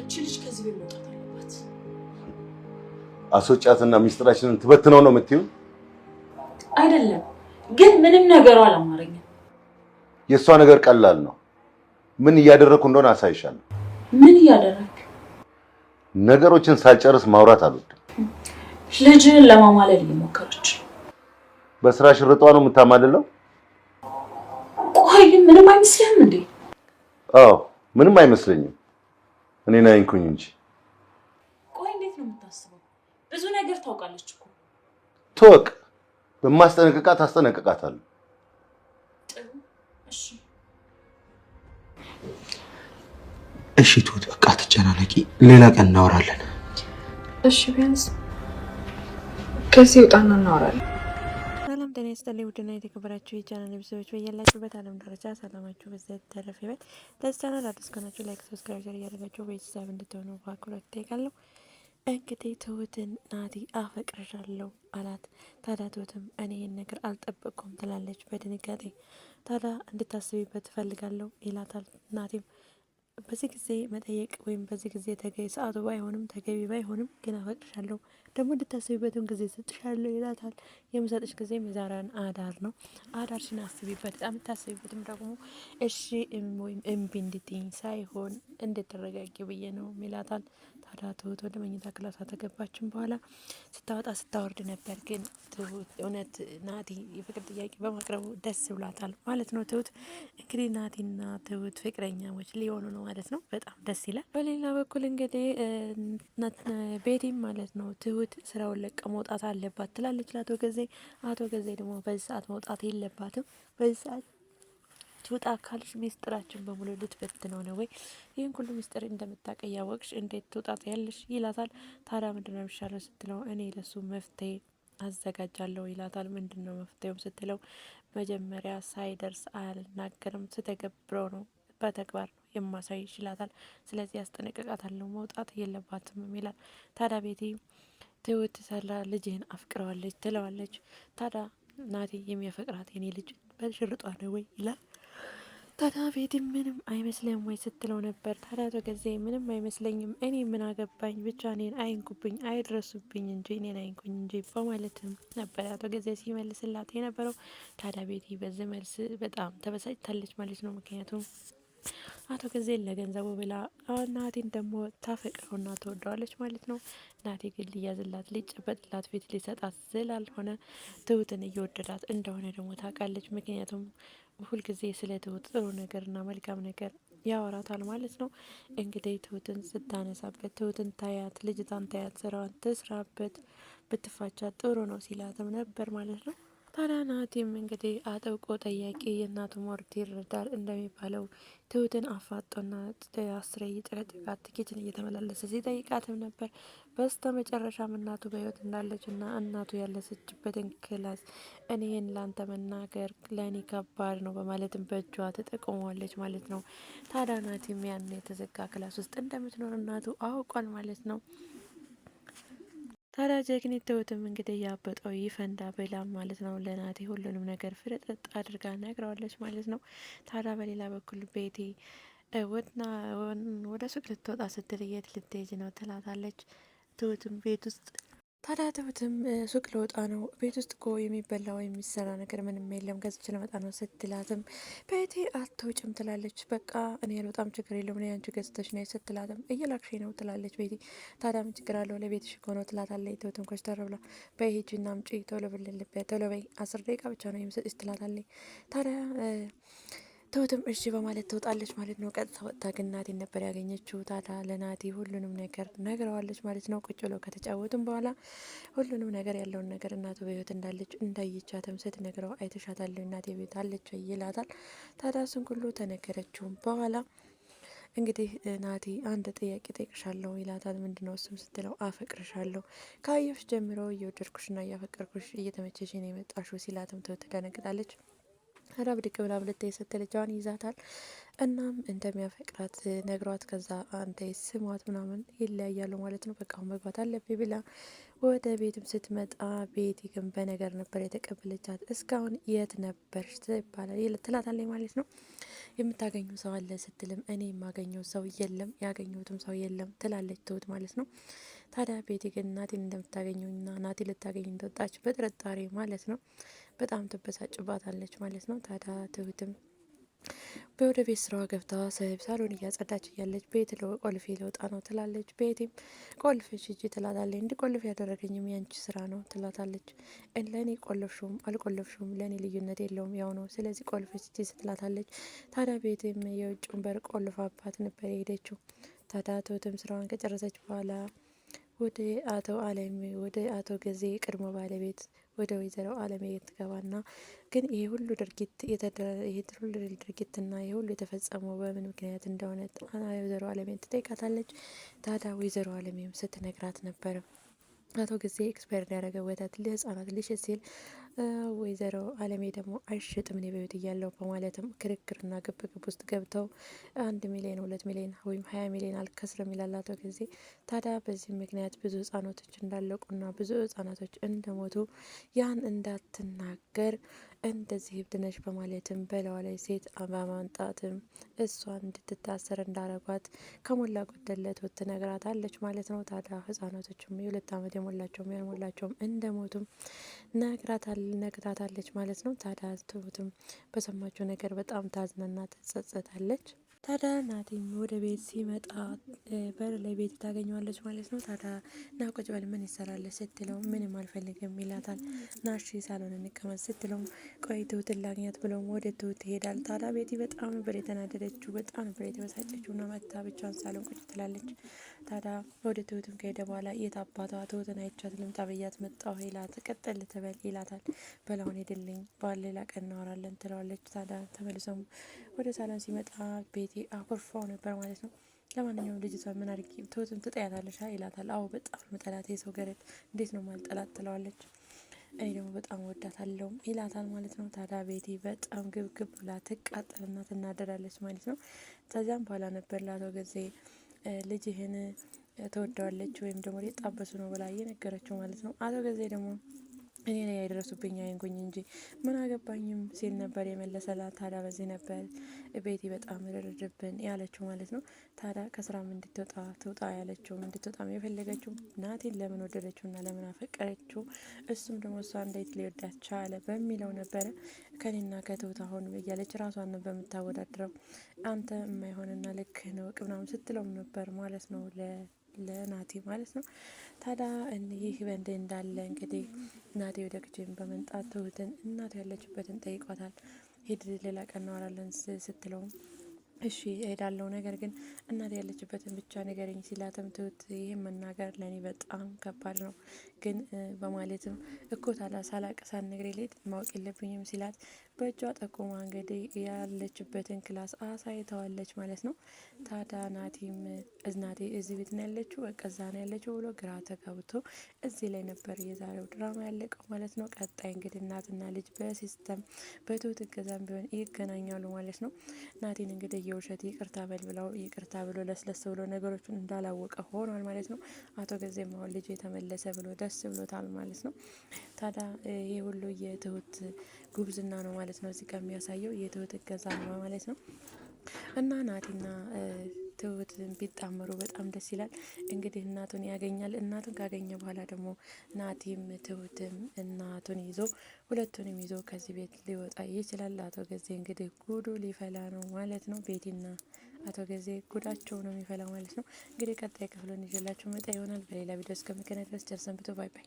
እቺ ልጅ ከዚህ ቤት መውጣት አለባት። አስወጫትና ሚስጥራችንን ትበትነው ነው የምትይው? አይደለም ግን ምንም ነገሩ አላማረኝም። የእሷ ነገር ቀላል ነው። ምን እያደረኩ እንደሆነ አሳይሻለሁ። ምን እያደረክ? ነገሮችን ሳልጨርስ ማውራት አልወድም። ልጅን ለማማለል እየሞከረች። በስራ ሽርጧ ነው የምታማልለው? ቆይ ምንም አይመስልህም እንዴ? አዎ ምንም አይመስለኝም። እኔን አይንኩኝ እንጂ። ቆይ እንዴት ነው የምታስበው? ብዙ ነገር ታውቃለች እኮ። ትወቅ። በማስጠነቅቃት አስጠነቅቃታለሁ። ጥሩ እሺ። እሺ ትሁት በቃ ትጨናነቂ፣ ሌላ ቀን እናወራለን። እሺ ቢያንስ ከዚህ ውጣና እናወራለን። ሰላም ጤና ይስጥልኝ ውድና የተከበራችሁ የቻናል ቤተሰቦች በያላችሁበት ዓለም ዳርቻ ሰላማችሁ በዘት ተረፍ ይበል። ለዚህ ቻናል አዲስ ከሆናችሁ ላይክ፣ ሰብስክራይብ፣ ሼር እያደረጋችሁ ቤተሰብ እንድትሆኑ በአክብሮት እጠይቃለሁ። እንግዲህ ትሁትን ናቲ አፈቅርሻለሁ አላት። ታዲያ ትሁትም እኔ ይህን ነገር አልጠበቅኩም ትላለች በድንጋጤ። ታዲያ እንድታስቢበት እፈልጋለሁ ይላታል ናቲም። በዚህ ጊዜ መጠየቅ ወይም በዚህ ጊዜ ተገቢ ሰዓቱ ባይሆንም ተገቢ ባይሆንም ግን አፈቅርሻለሁ ደግሞ እንድታስቢበትም ጊዜ ሰጥሻለሁ ይላታል። የምሰጥሽ ጊዜ የዛሬን አዳር ነው። አዳርሽን አስቢበት። የምታስቢበትም ደግሞ እሺ ወይም እምቢ እንድትይኝ ሳይሆን እንድትረጋጊ ብዬ ነው ይላታል። ታዲያ ትሁት ወደ መኝታ ክላሷ ተገባችን በኋላ ስታወጣ ስታወርድ ነበር። ግን ትሁት እውነት ናቲ የፍቅር ጥያቄ በማቅረቡ ደስ ብሏታል ማለት ነው። ትሁት እንግዲህ ናቲና ትሁት ፍቅረኛሞች ሊሆኑ ነው ማለት ነው። በጣም ደስ ይላል። በሌላ በኩል እንግዲህ ቤቲም ማለት ነው ትሁት ስራውን ለቀ መውጣት አለባት ትላለች ለአቶ ገዜ። አቶ ገዜ ደግሞ በዚህ ሰዓት መውጣት የለባትም በዚህ ሰዓት ትውጣ ካልሽ ሚስጥራችን በሙሉ ልትበትነው ነው ወይ? ይህን ሁሉ ሚስጥር እንደምታውቅ ያወቅሽ እንዴት ትውጣት ያለሽ ይላታል። ታዲያ ምንድነው የሚሻለው ስትለው እኔ ለሱ መፍትሄ አዘጋጃለሁ ይላታል። ምንድነው መፍትሄው ስትለው መጀመሪያ ሳይደርስ አልናገርም ስተገብረው ነው በተግባር ነው የማሳይሽ ይላታል። ስለዚህ ያስጠነቅቃታለሁ መውጣት የለባትም ይላል። ታዲያ ቤቲ ትሁት ሰላ ልጅህን አፍቅረዋለች ትለዋለች። ታዲያ ናቲ የሚያፈቅራት የኔ ልጅ በሽርጧ ነው ወይ ይላል። ታዲያ ቤቲ ምንም አይመስልም ወይ ስትለው ነበር። ታዲያ አቶ ገዜ ምንም አይመስለኝም እኔ ምን አገባኝ ብቻ እኔን አይንኩብኝ አይድረሱብኝ እንጂ እኔን አይንኩኝ እንጂ በማለትም ነበር አቶ ገዜ ሲመልስላት የነበረው። ታዲያ ቤቲ በዚህ መልስ በጣም ተበሳጭታለች ማለት ነው። ምክንያቱም አቶ ገዜ ለገንዘቡ ብላ ናቲን ደግሞ ታፈቅረውና ትወደዋለች ማለት ነው። ናቲ ግን ሊያዝላት ሊጨበጥላት ፊት ሊሰጣት ስላልሆነ ትሁትን እየወደዳት እንደሆነ ደግሞ ታውቃለች። ምክንያቱም ሁልጊዜ ስለ ትሁት ጥሩ ነገርና መልካም ነገር ያወራታል ማለት ነው። እንግዲህ ትሁትን ስታነሳበት ትሁትን ታያት ልጅቷን ታያት ስራዋን ትስራበት ብትፋቻት ጥሩ ነው ሲላትም ነበር ማለት ነው። ታዲያ ናቲም እንግዲህ አጥብቆ ጠያቂ የእናቱ ሞርት ይረዳል እንደሚባለው ትሁትን አፋጦና አስሬ እየጨቀጨቃት ኪችን እየተመላለሰ ሲጠይቃትም ነበር። በስተ መጨረሻም እናቱ በህይወት እንዳለች እና እናቱ ያለሰችበትን ክላስ እኔን ላንተ መናገር ለእኔ ከባድ ነው በማለትም በእጇ ተጠቅሟለች ማለት ነው። ታዲያ ናቲም ያን የተዘጋ ክላስ ውስጥ እንደምትኖር እናቱ አውቋል ማለት ነው። ታዲያ ጀግኒት ትሁትም እንግዲህ ያበጠው ይፈንዳ ብላ ማለት ነው ለናቲ ሁሉንም ነገር ፍርጥርጥ አድርጋ ነግረዋለች ማለት ነው። ታዲያ በሌላ በኩል ቤቲ ወደ ሱቅ ልትወጣ ስትል የት ልትሄጂ ነው ትላታለች። ትሁትም ቤት ውስጥ ታዲያ ትሁትም ሱቅ ልወጣ ነው ቤት ውስጥ እኮ የሚበላ ወይ የሚሰራ ነገር ምንም የለም ገዝቼ ልመጣ ነው ስትላትም ቤቴ አትወጭም ትላለች። በቃ እኔ አልወጣም ችግር የለውም እኔ አንቺ ገዝተሽ ነይ ስትላትም እየላክሽ ነው ትላለች ቤቲ። ታዲያ ምን ችግር አለው ለቤትሽ እኮ ነው ትላታለች። ትሁትም ኮስተር ብላ በይ ሂጂና አምጪ ቶሎ ብልልበት ቶሎ በይ 10 ደቂቃ ብቻ ነው የምሰጥሽ ትላታለች። ታዲያ ትሁትም እሺ በማለት ትወጣለች ማለት ነው። ቀጥታ ወጥታ ግን ናቲን ነበር ያገኘችው። ታዲያ ለናቲ ሁሉንም ነገር ነግረዋለች ማለት ነው። ቁጭ ብለው ከተጫወቱም በኋላ ሁሉንም ነገር ያለውን ነገር እናቱ በህይወት እንዳለች እንዳየቻትም ስትነግረው አይተሻታለሁ እናቴ ቤት አለች ይላታል። ታዲያ እሱን ሁሉ ተነገረችውም በኋላ እንግዲህ ናቲ አንድ ጥያቄ ጠይቅሻለሁ ይላታል። ምንድነው እሱም ስትለው አፈቅርሻለሁ ካየሁሽ ጀምሮ እየወደድኩሽና እያፈቀርኩሽ እየተመቸሽ ነው የመጣሽው ሲላትም ትሁት ትደነግጣለች። ታዲያ ብድቅ ብላ ልትሄድ ስትል እጇን ይዛታል። እናም እንደሚያፈቅራት ነግሯት ከዛ አንተ ስሟት ምናምን ይለያያሉ ማለት ነው። በቃ መግባት አለብኝ ብላ ወደ ቤትም ስትመጣ ቤቲ ግን በነገር ነበር የተቀበለቻት። እስካሁን የት ነበርሽ ትላታለች ማለት ነው። የምታገኙ ሰው አለ ስትልም እኔ የማገኘው ሰው የለም ያገኘሁትም ሰው የለም ትላለች ትሁት ማለት ነው። ታዲያ ቤቲ ግን ናቲን እንደምታገኘውና ናቲ ልታገኝ እንደወጣች በጥርጣሬ ማለት ነው በጣም ትበሳጭባታለች ማለት ነው። ታዲያ ትሁትም ወደ ቤት ስራዋ ገብታ ሳሎን እያጸዳች እያለች ቤት ቆልፌ ልወጣ ነው ትላለች። ቤቲም ቆልፍሽ ሂጂ ትላታለች። እንዲቆልፍ ያደረገኝም ያንቺ ስራ ነው ትላታለች። ለእኔ ቆለፍሹም አልቆለፍሹም ለእኔ ልዩነት የለውም ያው ነው፣ ስለዚህ ቆልፍሽ ሂጂ ስትላታለች። ታዲያ ቤትም የውጭውን በር ቆልፋባት ነበር የሄደችው። ታዲያ ትሁትም ስራዋን ከጨረሰች በኋላ ወደ አቶ ገዜ ቅድሞ ባለቤት ወደ ወይዘሮ አለሜ ትገባና ግን ይሄ ሁሉ ድርጊትና ይሄ ሁሉ የተፈጸመው በምን ምክንያት እንደሆነ ወይዘሮ አለሜን ትጠይቃታለች። ታዲያ ወይዘሮ አለሜም ስትነግራት ነበር አቶ ጊዜ ኤክስፓየር ያደረገ ወተት ለህፃናት ልሽጥ ሲል ወይዘሮ አለሜ ደግሞ አይሽጥም እኔ በቤት እያለሁ በማለትም ክርክርና ግብግብ ውስጥ ገብተው 1 ሚሊዮን 2 ሚሊዮን ወይም 20 ሚሊዮን አልከስርም ይላል አቶ ጊዜ። ታዲያ በዚህ ምክንያት ብዙ ህጻናቶች እንዳለቁና ብዙ ህጻናቶች እንደሞቱ ያን እንዳትናገር እንደዚህ እብድ ነሽ በማለትም በለዋ ላይ ሴት በማንጣትም እሷን እንድትታሰር እንዳረጓት ከሞላ ጎደለት ትነግራታለች ማለት ነው። ታዲያ ህጻናቶችም የ2 ዓመት የሞላቸውም ያልሞላቸውም እንደሞቱም ነግራታለች ማለት ነው። ታዲያ ትሁትም በሰማችው ነገር በጣም ታዝናና ትጸጸታለች። ታዲያ ናቲም ወደ ቤት ሲመጣ በር ላይ ቤት ታገኘዋለች ማለት ነው። ታዲያ ና ቁጭ በል ምን ይሰራል ስትለው ምንም አልፈልግም ይላታል። ናሺ ሳሎን እንቀመጥ ስትለው ቆይ ትሁትን ላግኛት ብለውም ወደ ትሁት ትሄዳል። ታዲያ ቤቲ በጣም ነበር የተናደደችው፣ በጣም ነበር የተበሳጨችው እና መታ ብቻዋን ሳሎን ቁጭ ትላለች። ታዲያ ወደ ትሁትም ከሄደ በኋላ የት አባቷ ትሁትን አይቻት ልምጣ ብያት መጣሁ ይላት። ቀጠል ትበል ይላታል። በላውን ሄድልኝ በሌላ ቀን እናወራለን ትለዋለች። ታዲያ ተመልሰው ወደ ሳሎን ሲመጣ ቤቲ አኩርፋው ነበር ማለት ነው። ለማንኛውም ልጅቷ ምን አድርጊ ትሁትን ትጠያታለሽ ይላታል። አዎ በጣም መጠላት የሰው ገረድ እንዴት ነው ማልጠላት ትለዋለች። እኔ ደግሞ በጣም ወዳታለሁ ይላታል ማለት ነው። ታዲያ ቤቲ በጣም ግብግብ ብላ ትቃጠልና ትናደዳለች ማለት ነው። ከዚያም በኋላ ነበር ለአቶ ጊዜ ልጅህን ተወደዋለች ወይም ደግሞ ሊጣበሱ ነው ብላ እየነገረችው ማለት ነው። አቶ ጊዜ ደግሞ እኔ ላይ ያደረሱብኝ አይንኩኝ እንጂ ምን አገባኝም ሲል ነበር የመለሰላት። ታዲያ በዚህ ነበር ቤቲ በጣም ርርድብን ያለችው ማለት ነው። ታዲያ ከስራም ትውጣ ያለችውም እንድትወጣም የፈለገችው ናቲን ለምን ወደደችውና ለምን አፈቀረችው እሱም ደግሞ እሷ እንዴት ሊወዳት ቻለ በሚለው ነበረ። ከኔና ከትሁት አሁን እያለች ራሷን በምታወዳድረው አንተ የማይሆንና ልክ ነው ቅምናም ስትለውም ነበር ማለት ነው ለናቲ ማለት ነው። ታዲያ ይህ በእንዲህ እንዳለ እንግዲህ ናቲ ወደ ክችን በመምጣት ትሁትን እናቱ ያለችበትን ጠይቋታል። ሂድ ሌላ ቀን እናወራለን ስትለውም እሺ እሄዳለሁ፣ ነገር ግን እናቴ ያለችበትን ብቻ ንገረኝ ሲላትም ትሁት ይህም መናገር ለእኔ በጣም ከባድ ነው ግን በማለትም እኮ ታዲያ ሳላቅ ሳትነግሪኝ ልሂድ ማወቅ የለብኝም ሲላት በእጇ ጠቁማ እንግዲህ ያለችበትን ክላስ አሳይተዋለች ማለት ነው። ታዲያ ናቲም እናቴ እዚህ ቤት ነው ያለችው በቃ እዛ ነው ያለችው ብሎ ግራ ተጋብቶ እዚህ ላይ ነበር የዛሬው ድራማ ያለቀው ማለት ነው። ቀጣይ እንግዲህ እናትና ልጅ በሲስተም በትሁት እገዛም ቢሆን ይገናኛሉ ማለት ነው። ናቲን እንግዲህ የውሸት ይቅርታ በል ብለው ይቅርታ ብሎ ለስለስ ብሎ ነገሮችን እንዳላወቀ ሆኗል ማለት ነው። አቶ ጊዜም አሁን ልጁ የተመለሰ ብሎ ደስ ብሎታል ማለት ነው። ታዲያ ይሄ ሁሉ የትሁት ጉብዝና ነው ማለት ነው። እዚህ ጋር የሚያሳየው የትሁት እገዛ ነው ማለት ነው። እና ናቲና ትሁት ቢጣመሩ በጣም ደስ ይላል። እንግዲህ እናቱን ያገኛል። እናቱን ካገኘ በኋላ ደግሞ ናቲም ትሁትም እናቱን ይዞ ሁለቱንም ይዞ ከዚህ ቤት ሊወጣ ይችላል። አቶ ጊዜ እንግዲህ ጉዱ ሊፈላ ነው ማለት ነው። ቤቲና አቶ ጊዜ ጉዳቸው ነው የሚፈላ ማለት ነው። እንግዲህ ቀጣይ ክፍሉን ይዤላችሁ መጣ ይሆናል። በሌላ ቪዲዮ እስከምንገናኝ ድረስ ቸር ሰንብቱ። ባይ ባይ።